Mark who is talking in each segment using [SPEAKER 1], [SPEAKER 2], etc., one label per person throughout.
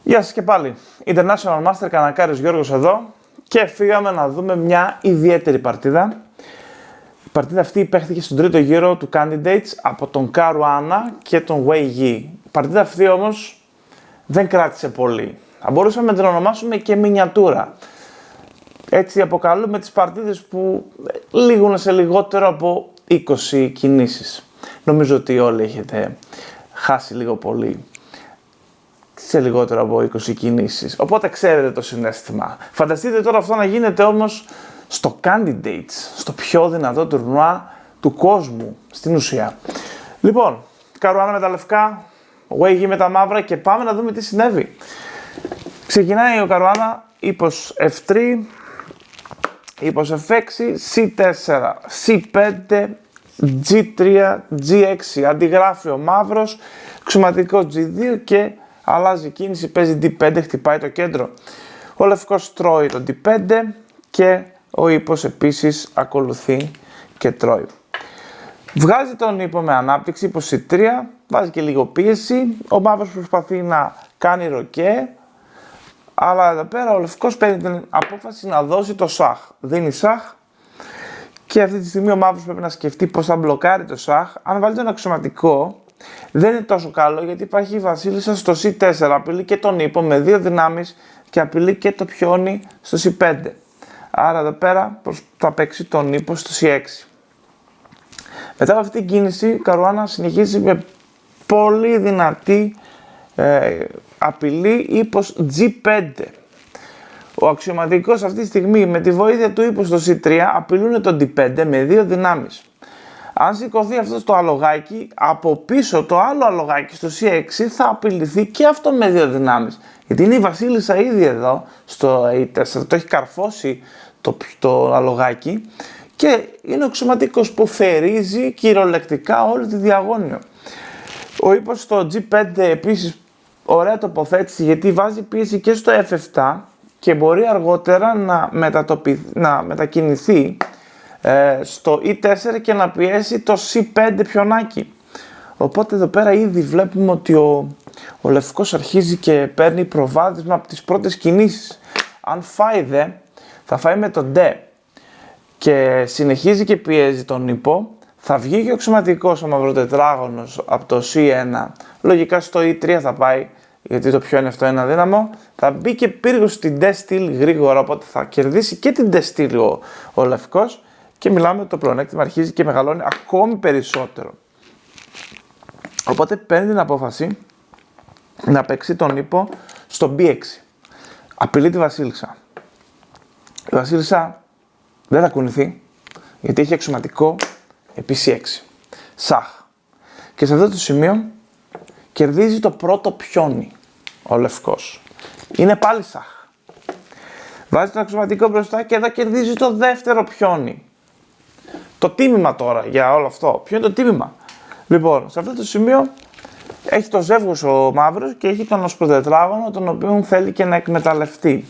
[SPEAKER 1] Γεια σας και πάλι. International Master Κανακάριος Γιώργος εδώ και φύγαμε να δούμε μια ιδιαίτερη παρτίδα. Η παρτίδα αυτή παίχθηκε στον τρίτο γύρο του Candidates από τον Καρουάνα και τον Wei Yi. Η παρτίδα αυτή όμως δεν κράτησε πολύ. Θα μπορούσαμε να την ονομάσουμε και μινιατούρα. Έτσι αποκαλούμε τις παρτίδες που λήγουν σε λιγότερο από 20 κινήσεις. Νομίζω ότι όλοι έχετε χάσει λίγο πολύ σε λιγότερο από 20 κινήσεις. Οπότε ξέρετε το συναίσθημα. Φανταστείτε τώρα αυτό να γίνεται όμως στο Candidates, στο πιο δυνατό τουρνουά του κόσμου, στην ουσία. Λοιπόν, Καρουάνα με τα λευκά, Wei Yi με τα μαύρα και πάμε να δούμε τι συνέβη. Ξεκινάει ο Καρουάνα, ύπος F3, ύπος F6, C4, C5, G3, G6, αντιγράφει ο μαύρος, αξιωματικό G2 και αλλάζει κίνηση, παίζει D5, χτυπάει το κέντρο. Ο λευκός τρώει το D5 και ο ύπος επίσης ακολουθεί και τρώει. Βγάζει τον ύπο με ανάπτυξη, ύπος C3, βάζει και λίγο πίεση, ο μαύρος προσπαθεί να κάνει ροκέ, αλλά εδώ πέρα ο λευκός παίρνει την απόφαση να δώσει το σαχ. Δίνει σαχ και αυτή τη στιγμή ο μαύρος πρέπει να σκεφτεί πώς θα μπλοκάρει το σαχ. Αν βάλει τον αξιωματικό, δεν είναι τόσο καλό γιατί υπάρχει η βασίλισσα στο C4, απειλεί και τον ύπο με δύο δυνάμεις και απειλεί και το πιόνι στο C5. Άρα εδώ πέρα θα παίξει τον ύπο στο C6. Μετά από αυτή την κίνηση, η Καρουάνα συνεχίζει με πολύ δυνατή απειλή ύπος G5. Ο αξιωματικός αυτή τη στιγμή με τη βοήθεια του ύπου στο C3 απειλούν τον D5 με δύο δυνάμεις. Αν σηκωθεί αυτό το αλογάκι, από πίσω το άλλο αλογάκι στο C6 θα απειληθεί και αυτό με δύο δυνάμεις. Γιατί είναι η βασίλισσα ήδη εδώ στο A4, το έχει καρφώσει το αλογάκι και είναι ο αξιωματικός που φερίζει κυριολεκτικά όλη τη διαγώνιο. Ο ύπος στο G5 επίσης ωραία τοποθέτηση γιατί βάζει πίεση και στο F7 και μπορεί αργότερα να μετακινηθεί στο E4 και να πιέσει το C5 πιονάκι. Οπότε εδώ πέρα ήδη βλέπουμε ότι ο λευκός αρχίζει και παίρνει προβάδισμα από τις πρώτες κινήσεις. Αν φάει θα φάει με το D και συνεχίζει και πιέζει τον ύπο, θα βγει και ο αξιωματικός ο μαυροτετράγωνος από το C1, λογικά στο E3 θα πάει, γιατί το πιόνι αυτό είναι αδύναμο, θα μπει και πύργο στην D στήλη γρήγορα, οπότε θα κερδίσει και την D στήλη ο λευκός και μιλάμε ότι το πλεονέκτημα αρχίζει και μεγαλώνει ακόμη περισσότερο. Οπότε παίρνει την απόφαση να παίξει τον ύπο στο B6. Απειλεί τη βασίλισσα. Η βασίλισσα δεν θα κουνηθεί, γιατί έχει αξιωματικό επί C6. Σαχ. Και σε αυτό το σημείο κερδίζει το πρώτο πιόνι ο λευκός. Είναι πάλι σαχ. Βάζει τον αξιωματικό μπροστά και εδώ κερδίζει το δεύτερο πιόνι. Το τίμημα τώρα για όλο αυτό. Ποιο είναι το τίμημα? Λοιπόν, σε αυτό το σημείο έχει το ζεύγος ο μαύρος και έχει τον ασπροτετράγωνο τον οποίο θέλει και να εκμεταλλευτεί.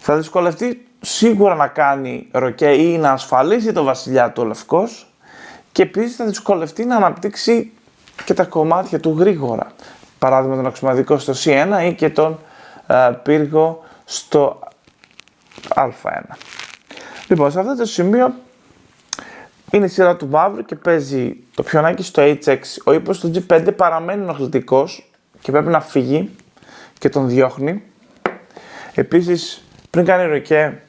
[SPEAKER 1] Θα δυσκολευτεί σίγουρα να κάνει ροκέ ή να ασφαλίσει το βασιλιά του ο λευκός και επίσης θα δυσκολευτεί να αναπτύξει και τα κομμάτια του γρήγορα. Παράδειγμα τον αξιωματικό στο C1 ή και τον πύργο στο Α1. Λοιπόν, σε αυτό το σημείο είναι η σειρά του μαύρου και παίζει το πιονάκι στο H6. Ο ύπος στο G5 παραμένει ενοχλητικός και πρέπει να φύγει και τον διώχνει. Επίσης, πριν κάνει ροκέ,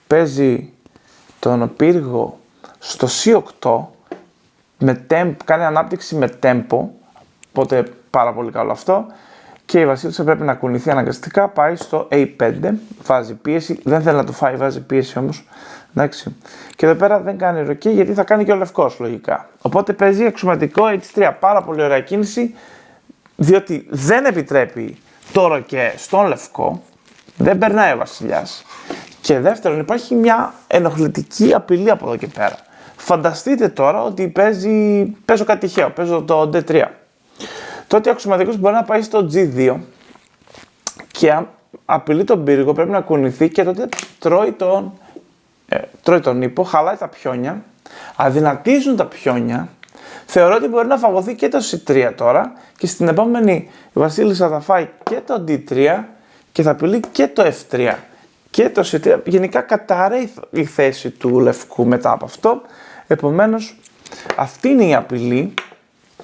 [SPEAKER 1] παίζει τον πύργο στο C8, κάνει ανάπτυξη με tempo, οπότε πάρα πολύ καλό αυτό. Και η βασίλισσα πρέπει να κουνηθεί αναγκαστικά, πάει στο A5, βάζει πίεση, δεν θέλει να το φάει, βάζει πίεση όμως. Εντάξει. Και εδώ πέρα δεν κάνει ροκέ γιατί θα κάνει και ο λευκός λογικά. Οπότε παίζει αξιωματικό H3, πάρα πολύ ωραία κίνηση, διότι δεν επιτρέπει το ροκέ στον λευκό, δεν περνάει ο βασιλιάς. Και δεύτερον υπάρχει μια ενοχλητική απειλή από εδώ και πέρα. Φανταστείτε τώρα ότι παίζω κάτι τυχαίο, παίζω το D3. Τότε ο αξιωματικός μπορεί να πάει στο G2 και απειλεί τον πύργο, πρέπει να κουνηθεί και τότε τρώει τον ύπο, χαλάει τα πιόνια, αδυνατίζουν τα πιόνια, Θεωρώ ότι μπορεί να φαγωθεί και το C3 τώρα και στην επόμενη η Βασίλισσα θα φάει και το D3 και θα απειλεί και το F3 και το C3. Γενικά καταραίει η θέση του λευκού μετά από αυτό. Επομένως, αυτή είναι η απειλή.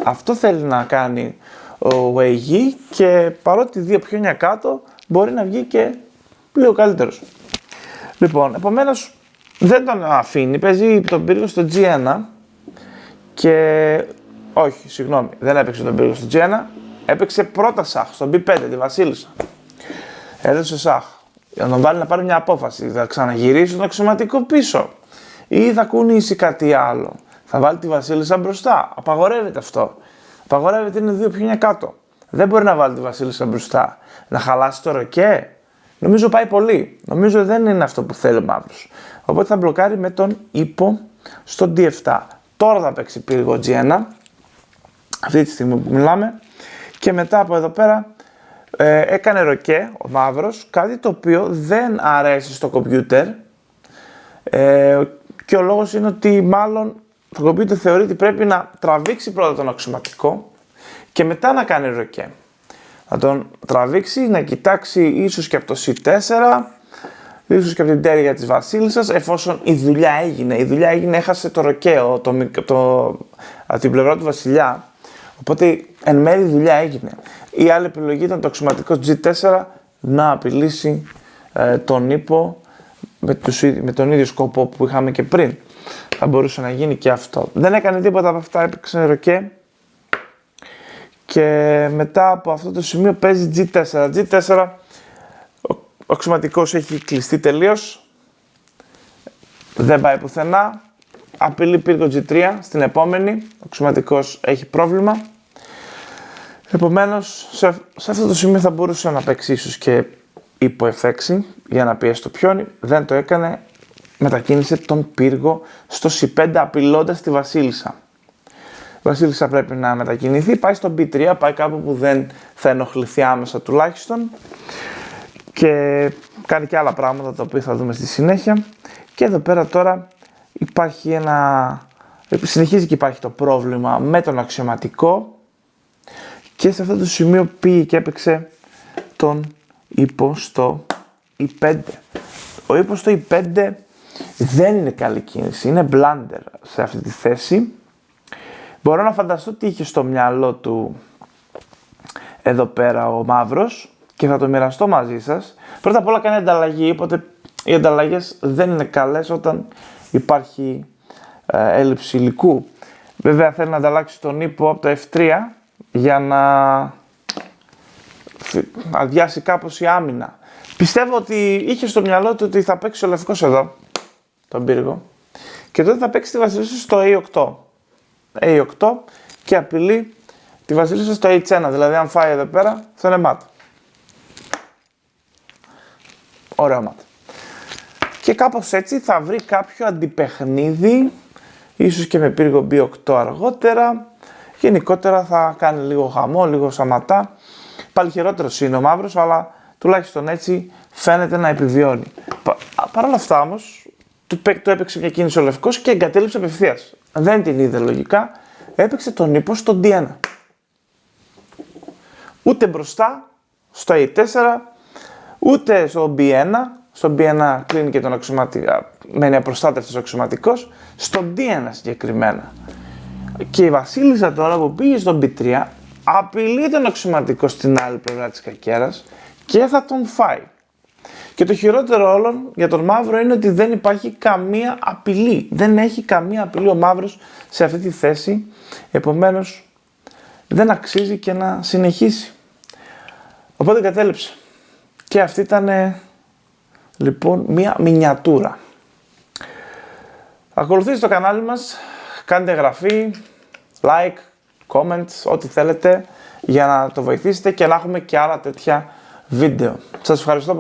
[SPEAKER 1] Αυτό θέλει να κάνει ο Wei Yi και παρότι 2 πιόνια κάτω μπορεί να βγει και λίγο καλύτερος. Λοιπόν, επομένως δεν τον αφήνει, παίζει τον πύργο στο G1 και... όχι, συγγνώμη, δεν έπαιξε τον πύργο στο G1, έπαιξε πρώτα σαχ, στο B5, τη Βασίλισσα. Έδωσε σαχ, για να τον βάλει να πάρει μια απόφαση, θα ξαναγυρίσει τον αξιωματικό πίσω ή θα κουνήσει κάτι άλλο. Θα βάλει τη Βασίλισσα μπροστά, απαγορεύεται αυτό. Απαγορεύεται, είναι 2 πιόνια κάτω. Δεν μπορεί να βάλει τη Βασίλισσα μπροστά. Να χαλάσει το ροκέ. Νομίζω πάει πολύ. Νομίζω δεν είναι αυτό που θέλει ο μαύρος. Οπότε θα μπλοκάρει με τον ύπο στο D7. Τώρα θα παίξει πύργο G1. Αυτή τη στιγμή που μιλάμε. Και μετά από εδώ πέρα έκανε ροκέ ο μαύρος. Κάτι το οποίο δεν αρέσει στο κομπιούτερ. Και ο λόγος είναι ότι μάλλον το κομπιούτερ θεωρεί ότι πρέπει να τραβήξει πρώτα τον αξιωματικό και μετά να κάνει ροκέ. Να τον τραβήξει, να κοιτάξει ίσως και από το C4, ίσως και από την πτέρυγα της Βασίλισσας, εφόσον η δουλειά έγινε. Η δουλειά έγινε, έχασε το ροκέ από την πλευρά του βασιλιά, οπότε εν μέρει η δουλειά έγινε. Η άλλη επιλογή ήταν το αξιωματικό G4 να απειλήσει τον ύπο με τον ίδιο σκοπό που είχαμε και πριν. Θα μπορούσε να γίνει και αυτό. Δεν έκανε τίποτα από αυτά, έπαιξε ροκέ. Και μετά από αυτό το σημείο παίζει G4. G4, ο αξιωματικός έχει κλειστεί τελείως. Δεν πάει πουθενά. Απειλεί πύργο G3 στην επόμενη. Ο αξιωματικός έχει πρόβλημα. Επομένως, σε αυτό το σημείο θα μπορούσε να παίξει ίσως και υπό F6 για να πιέσει το πιόνι. Δεν το έκανε. Μετακίνησε τον πύργο στο C5 απειλώντας τη Βασίλισσα. Η Βασίλισσα πρέπει να μετακινηθεί, πάει στο B3, πάει κάπου που δεν θα ενοχληθεί άμεσα τουλάχιστον και κάνει και άλλα πράγματα τα οποία θα δούμε στη συνέχεια. Και εδώ πέρα τώρα συνεχίζει και υπάρχει το πρόβλημα με τον αξιωματικό και σε αυτό το σημείο πήγε και έπαιξε τον ύπο στο E5. Ο ύπος στο E5 δεν είναι καλή κίνηση, είναι blunder σε αυτή τη θέση. Μπορώ να φανταστώ τι είχε στο μυαλό του εδώ πέρα ο μαύρος και θα το μοιραστώ μαζί σας. Πρώτα απ' όλα κάνει ανταλλαγή, οπότε οι ανταλλαγές δεν είναι καλές όταν υπάρχει έλλειψη υλικού. Βέβαια θέλει να ανταλλάξει τον ύπο από το F3 για να αδειάσει κάπως η άμυνα. Πιστεύω ότι είχε στο μυαλό του ότι θα παίξει ο λευκός εδώ, τον πύργο, και τότε θα παίξει τη Βασίλισσα στο A8. A8 και απειλεί τη Βασίλισσα στο H1, δηλαδή αν φάει εδώ πέρα θα είναι ματ. Ωραίο ματ. Και κάπως έτσι θα βρει κάποιο αντιπαιχνίδι, ίσως και με πύργο B8 αργότερα. Γενικότερα θα κάνει λίγο χαμό, λίγο σαματά. Πάλι χειρότερος είναι ο μαύρος, αλλά τουλάχιστον έτσι φαίνεται να επιβιώνει. Παρ' όλα αυτά όμως, του έπαιξε μια κίνηση ο λευκός και εγκατέλειψε απευθείας. Δεν την είδε λογικά, έπαιξε τον ύπο στο D1. Ούτε μπροστά, στο A4, ούτε στο B1. Στο B1 κλείνει και τον αξιωματικό, μένει απροστάτευτος ο αξιωματικός, στο D1 συγκεκριμένα. Και η Βασίλισσα τώρα που πήγε στο B3, απειλεί τον αξιωματικό στην άλλη πλευρά της κακέρας και θα τον φάει. Και το χειρότερο όλων για τον μαύρο είναι ότι δεν υπάρχει καμία απειλή. Δεν έχει καμία απειλή ο μαύρος σε αυτή τη θέση. Επομένως δεν αξίζει και να συνεχίσει. Οπότε κατέληψε. Και αυτή ήταν λοιπόν μία μινιατούρα. Ακολουθήστε το κανάλι μας. Κάντε εγγραφή, like, comments, ό,τι θέλετε για να το βοηθήσετε και να έχουμε και άλλα τέτοια βίντεο. Σας ευχαριστώ πολύ.